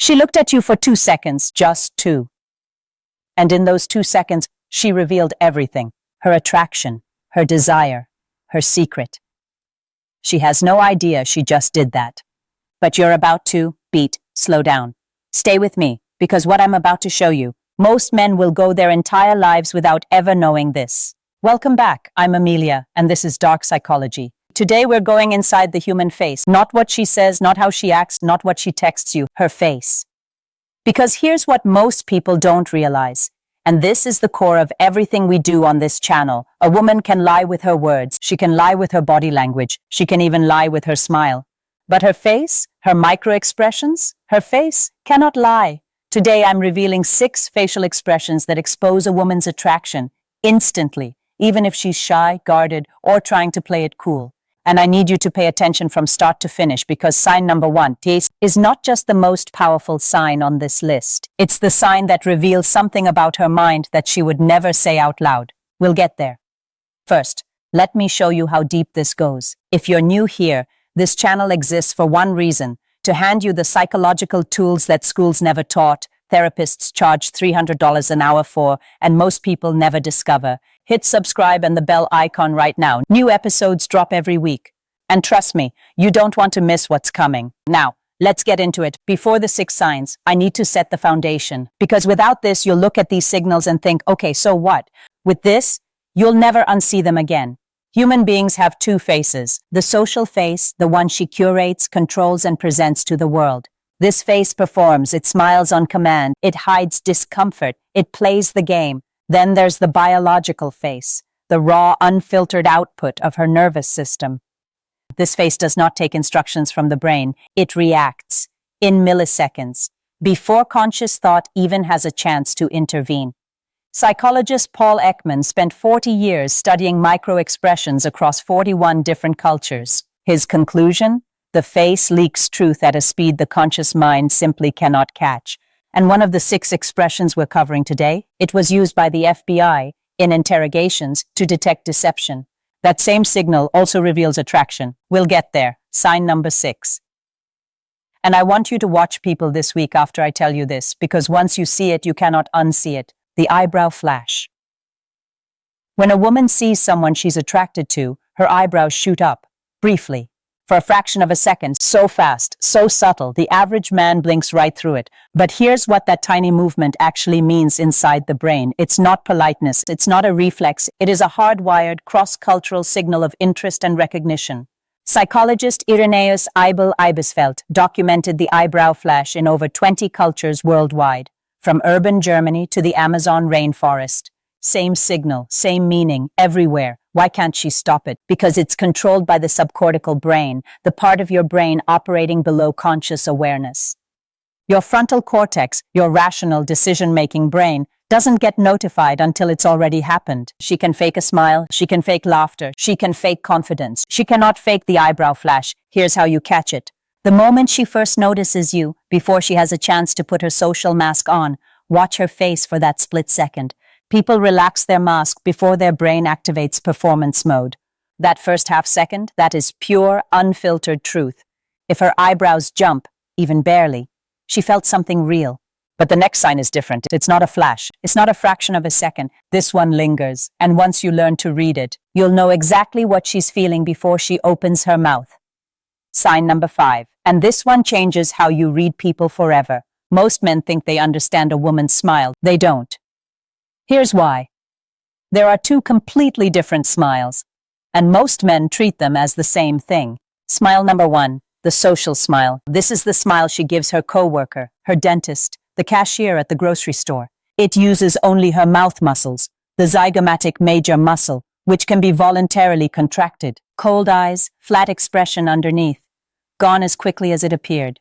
She looked at you for 2 seconds, just 2. And in those 2 seconds, she revealed everything. Her attraction, her desire, her secret. She has no idea she just did that. But you're about to, slow down. Stay with me, because what I'm about to show you, most men will go their entire lives without ever knowing this. Welcome back, I'm Amelia, and this is Dark Psychology. Today we're going inside the human face. Not what she says, not how she acts, not what she texts you, her face. Because here's what most people don't realize. And this is the core of everything we do on this channel. A woman can lie with her words. She can lie with her body language. She can even lie with her smile. But her face, her micro-expressions, her face cannot lie. Today I'm revealing 6 facial expressions that expose a woman's attraction instantly, even if she's shy, guarded, or trying to play it cool. And I need you to pay attention from start to finish because sign number 1, taste, is not just the most powerful sign on this list. It's the sign that reveals something about her mind that she would never say out loud. We'll get there. First, let me show you how deep this goes. If you're new here, this channel exists for one reason, to hand you the psychological tools that schools never taught, therapists charge $300 an hour for, and most people never discover. Hit subscribe and the bell icon right now. New episodes drop every week. And trust me, you don't want to miss what's coming. Now, let's get into it. Before the 6 signs, I need to set the foundation. Because without this, you'll look at these signals and think, okay, so what? With this, you'll never unsee them again. Human beings have 2 faces. The social face, the one she curates, controls, and presents to the world. This face performs, it smiles on command, it hides discomfort, it plays the game. Then there's the biological face, the raw, unfiltered output of her nervous system. This face does not take instructions from the brain. It reacts in milliseconds, before conscious thought even has a chance to intervene. Psychologist Paul Ekman spent 40 years studying micro-expressions across 41 different cultures. His conclusion? The face leaks truth at a speed the conscious mind simply cannot catch. And one of the 6 expressions we're covering today, it was used by the FBI in interrogations to detect deception. That same signal also reveals attraction. We'll get there. Sign number 6. And I want you to watch people this week after I tell you this, because once you see it, you cannot unsee it. The eyebrow flash. When a woman sees someone she's attracted to, her eyebrows shoot up, briefly. For a fraction of a second, so fast, so subtle, the average man blinks right through it. But here's what that tiny movement actually means inside the brain. It's not politeness, it's not a reflex, it is a hardwired, cross-cultural signal of interest and recognition. Psychologist Irenaeus Eibel-Eibesfeld documented the eyebrow flash in over 20 cultures worldwide, from urban Germany to the Amazon rainforest. Same signal, same meaning, everywhere. Why can't she stop it? Because it's controlled by the subcortical brain, the part of your brain operating below conscious awareness. Your frontal cortex, your rational decision-making brain, doesn't get notified until it's already happened. She can fake a smile, she can fake laughter, she can fake confidence. She cannot fake the eyebrow flash. Here's how you catch it. The moment she first notices you, before she has a chance to put her social mask on, watch her face for that split second. People relax their mask before their brain activates performance mode. That first half second, that is pure, unfiltered truth. If her eyebrows jump, even barely, she felt something real. But the next sign is different. It's not a flash. It's not a fraction of a second. This one lingers. And once you learn to read it, you'll know exactly what she's feeling before she opens her mouth. Sign number 5. And this one changes how you read people forever. Most men think they understand a woman's smile. They don't. Here's why. There are 2 completely different smiles, and most men treat them as the same thing. Smile number 1, the social smile. This is the smile she gives her coworker, her dentist, the cashier at the grocery store. It uses only her mouth muscles, the zygomatic major muscle, which can be voluntarily contracted. Cold eyes, flat expression underneath, gone as quickly as it appeared.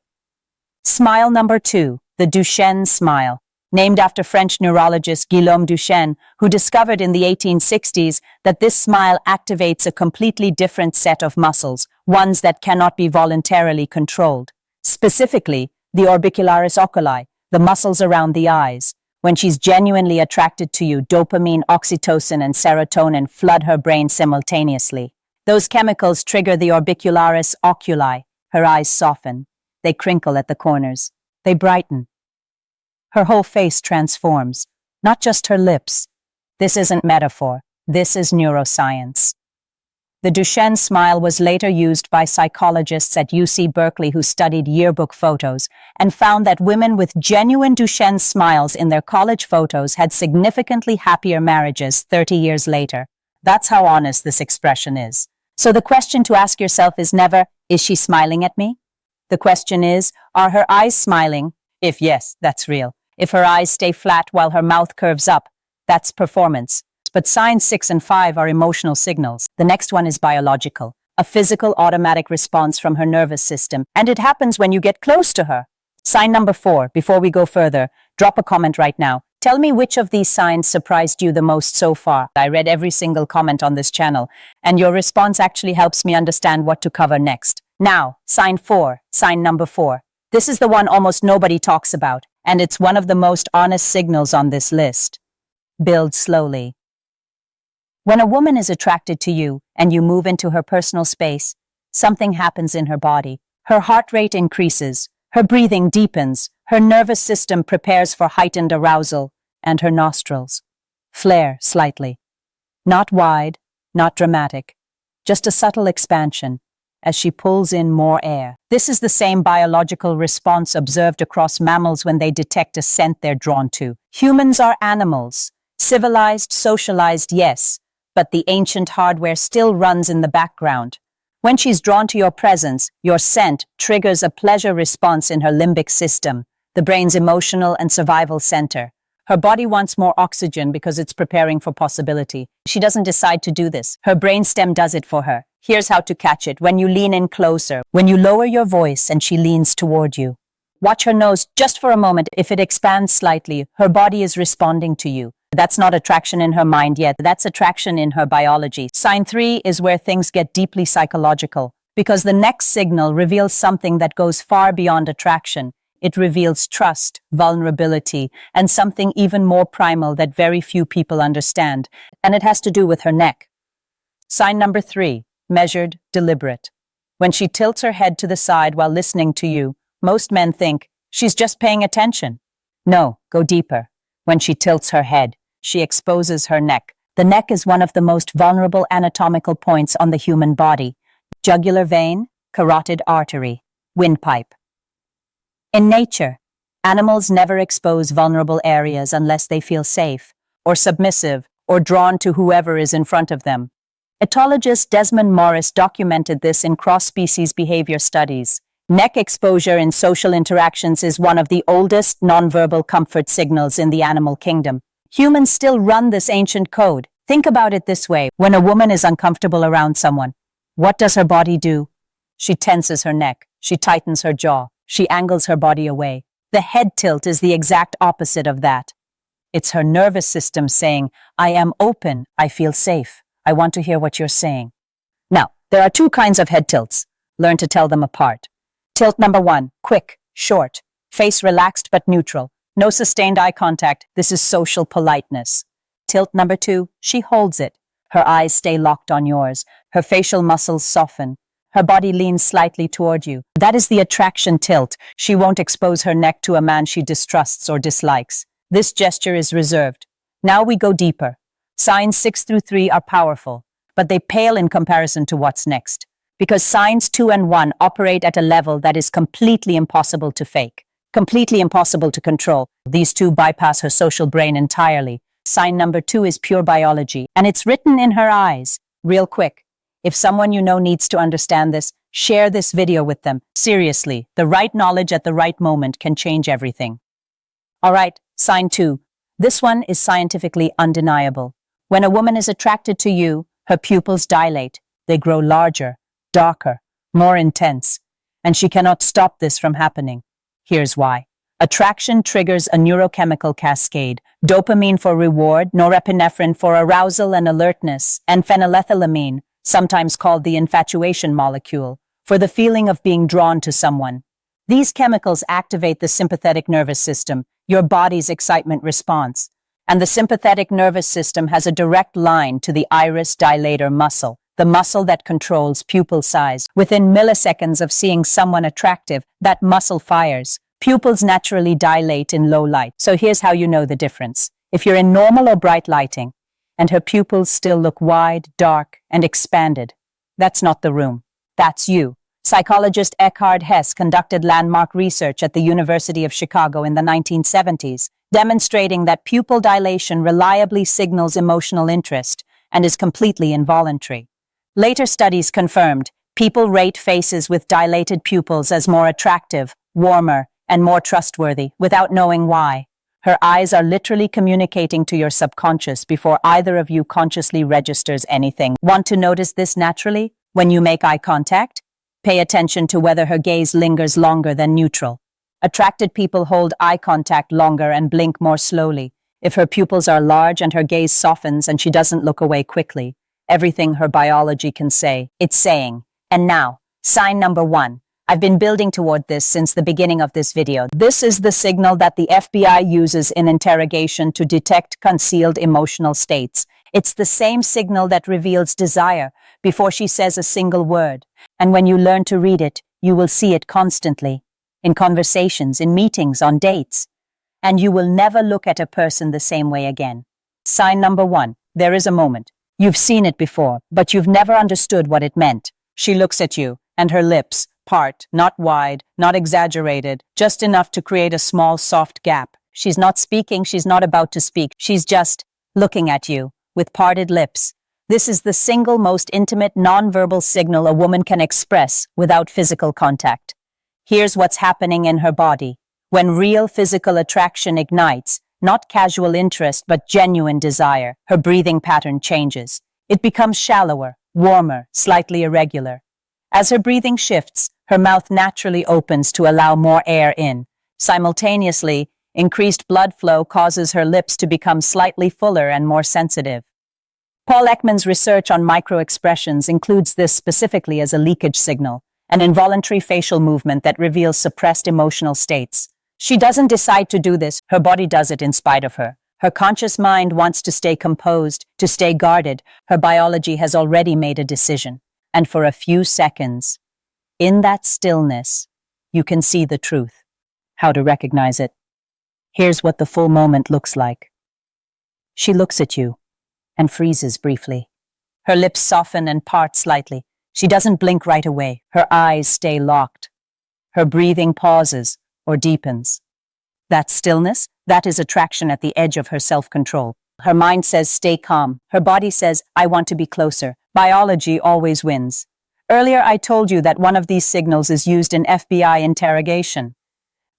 Smile number 2, the Duchenne smile. Named after French neurologist Guillaume Duchenne, who discovered in the 1860s that this smile activates a completely different set of muscles, ones that cannot be voluntarily controlled. Specifically, the orbicularis oculi, the muscles around the eyes. When she's genuinely attracted to you, dopamine, oxytocin, and serotonin flood her brain simultaneously. Those chemicals trigger the orbicularis oculi. Her eyes soften. They crinkle at the corners. They brighten. Her whole face transforms, not just her lips. This isn't metaphor. This is neuroscience. The Duchenne smile was later used by psychologists at UC Berkeley who studied yearbook photos and found that women with genuine Duchenne smiles in their college photos had significantly happier marriages 30 years later. That's how honest this expression is. So the question to ask yourself is never, is she smiling at me? The question is, are her eyes smiling? If yes, that's real. If her eyes stay flat while her mouth curves up, that's performance. But signs 6 and 5 are emotional signals. The next one is biological, a physical automatic response from her nervous system, and it happens when you get close to her. Sign number 4, before we go further, drop a comment right now. Tell me which of these signs surprised you the most so far. I read every single comment on this channel, and your response actually helps me understand what to cover next. Now, sign number 4. This is the one almost nobody talks about, and it's one of the most honest signals on this list. Build slowly. When a woman is attracted to you and you move into her personal space, something happens in her body. Her heart rate increases, her breathing deepens, her nervous system prepares for heightened arousal, and her nostrils flare slightly. Not wide, not dramatic, just a subtle expansion as she pulls in more air. This is the same biological response observed across mammals when they detect a scent they're drawn to. Humans are animals, civilized, socialized, yes, but the ancient hardware still runs in the background. When she's drawn to your presence, your scent triggers a pleasure response in her limbic system, the brain's emotional and survival center. Her body wants more oxygen because it's preparing for possibility. She doesn't decide to do this. Her brainstem does it for her. Here's how to catch it. When you lean in closer, when you lower your voice and she leans toward you. Watch her nose just for a moment. If it expands slightly, her body is responding to you. That's not attraction in her mind yet. That's attraction in her biology. Sign 3 is where things get deeply psychological, because the next signal reveals something that goes far beyond attraction. It reveals trust, vulnerability, and something even more primal that very few people understand. And it has to do with her neck. Sign number 3, measured, deliberate. When she tilts her head to the side while listening to you, most men think she's just paying attention. No, go deeper. When she tilts her head, she exposes her neck. The neck is one of the most vulnerable anatomical points on the human body. Jugular vein, carotid artery, windpipe. In nature, animals never expose vulnerable areas unless they feel safe, or submissive, or drawn to whoever is in front of them. Etologist Desmond Morris documented this in cross-species behavior studies. Neck exposure in social interactions is one of the oldest nonverbal comfort signals in the animal kingdom. Humans still run this ancient code. Think about it this way. When a woman is uncomfortable around someone, what does her body do? She tenses her neck. She tightens her jaw. She angles her body away. The head tilt is the exact opposite of that. It's her nervous system saying, I am open. I feel safe. I want to hear what you're saying. Now, there are 2 kinds of head tilts. Learn to tell them apart. Tilt number 1, quick, short, face relaxed but neutral. No sustained eye contact. This is social politeness. Tilt number 2, she holds it. Her eyes stay locked on yours. Her facial muscles soften. Her body leans slightly toward you. That is the attraction tilt. She won't expose her neck to a man she distrusts or dislikes. This gesture is reserved. Now we go deeper. Signs 6 through 3 are powerful, but they pale in comparison to what's next. Because signs 2 and 1 operate at a level that is completely impossible to fake, completely impossible to control. These 2 bypass her social brain entirely. Sign number 2 is pure biology, and it's written in her eyes. Real quick, if someone you know needs to understand this, share this video with them. Seriously, the right knowledge at the right moment can change everything. All right, sign 2. This one is scientifically undeniable. When a woman is attracted to you, her pupils dilate. They grow larger, darker, more intense, and she cannot stop this from happening. Here's why. Attraction triggers a neurochemical cascade: dopamine for reward, norepinephrine for arousal and alertness, and phenylethylamine, sometimes called the infatuation molecule, for the feeling of being drawn to someone. These chemicals activate the sympathetic nervous system, your body's excitement response, and the sympathetic nervous system has a direct line to the iris dilator muscle, the muscle that controls pupil size. Within milliseconds of seeing someone attractive, that muscle fires. Pupils naturally dilate in low light, so here's how you know the difference. If you're in normal or bright lighting, and her pupils still look wide, dark, and expanded, that's not the room. That's you. Psychologist Eckhard Hess conducted landmark research at the University of Chicago in the 1970s, demonstrating that pupil dilation reliably signals emotional interest and is completely involuntary. Later studies confirmed people rate faces with dilated pupils as more attractive, warmer, and more trustworthy without knowing why. Her eyes are literally communicating to your subconscious before either of you consciously registers anything. Want to notice this naturally? When you make eye contact, pay attention to whether her gaze lingers longer than neutral. Attracted people hold eye contact longer and blink more slowly. If her pupils are large and her gaze softens and she doesn't look away quickly, everything her biology can say, it's saying. And now, sign number 1. I've been building toward this since the beginning of this video. This is the signal that the FBI uses in interrogation to detect concealed emotional states. It's the same signal that reveals desire before she says a single word. And when you learn to read it, you will see it constantly. In conversations, in meetings, on dates. And you will never look at a person the same way again. Sign number 1. There is a moment. You've seen it before, but you've never understood what it meant. She looks at you, and her lips part, not wide, not exaggerated, just enough to create a small, soft gap. She's not speaking, she's not about to speak. She's just looking at you, with parted lips. This is the single most intimate, nonverbal signal a woman can express without physical contact. Here's what's happening in her body. When real physical attraction ignites, not casual interest, but genuine desire, her breathing pattern changes. It becomes shallower, warmer, slightly irregular. As her breathing shifts, her mouth naturally opens to allow more air in. Simultaneously, increased blood flow causes her lips to become slightly fuller and more sensitive. Paul Ekman's research on microexpressions includes this specifically as a leakage signal, an involuntary facial movement that reveals suppressed emotional states. She doesn't decide to do this, her body does it in spite of her. Her conscious mind wants to stay composed, to stay guarded. Her biology has already made a decision. And for a few seconds, in that stillness, you can see the truth. How to recognize it. Here's what the full moment looks like. She looks at you and freezes briefly. Her lips soften and part slightly. She doesn't blink right away. Her eyes stay locked. Her breathing pauses or deepens. That stillness, that is attraction at the edge of her self-control. Her mind says, stay calm. Her body says, I want to be closer. Biology always wins. Earlier, I told you that one of these signals is used in FBI interrogation.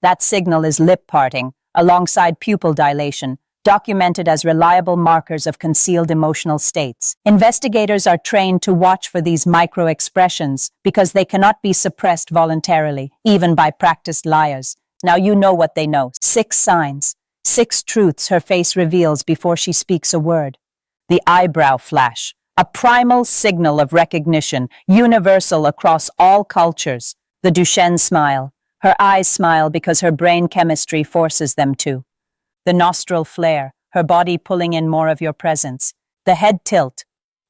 That signal is lip parting, alongside pupil dilation, documented as reliable markers of concealed emotional states. Investigators are trained to watch for these micro-expressions because they cannot be suppressed voluntarily, even by practiced liars. Now you know what they know. 6 signs, 6 truths her face reveals before she speaks a word. The eyebrow flash, a primal signal of recognition, universal across all cultures. The Duchenne smile. Her eyes smile because her brain chemistry forces them to. The nostril flare, her body pulling in more of your presence. The head tilt.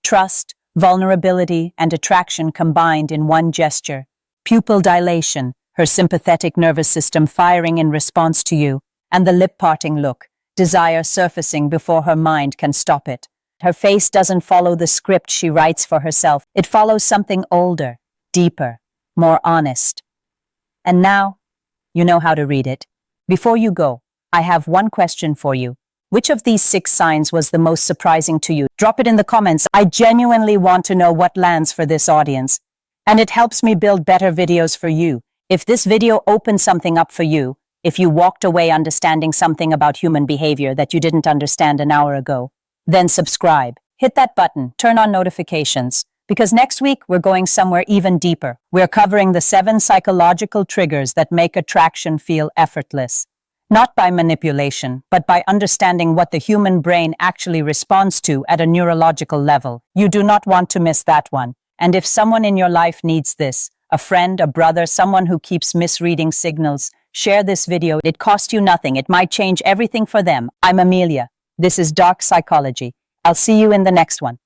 Trust, vulnerability, and attraction combined in one gesture. Pupil dilation, her sympathetic nervous system firing in response to you. And the lip parting look, desire surfacing before her mind can stop it. Her face doesn't follow the script she writes for herself. It follows something older, deeper, more honest. And now, you know how to read it. Before you go, I have one question for you. Which of these 6 signs was the most surprising to you? Drop it in the comments. I genuinely want to know what lands for this audience. And it helps me build better videos for you. If this video opened something up for you, if you walked away understanding something about human behavior that you didn't understand an hour ago, then subscribe. Hit that button, turn on notifications, because next week we're going somewhere even deeper. We're covering the 7 psychological triggers that make attraction feel effortless. Not by manipulation, but by understanding what the human brain actually responds to at a neurological level. You do not want to miss that one. And if someone in your life needs this, a friend, a brother, someone who keeps misreading signals, share this video. It costs you nothing. It might change everything for them. I'm Amelia. This is Dark Psychology. I'll see you in the next one.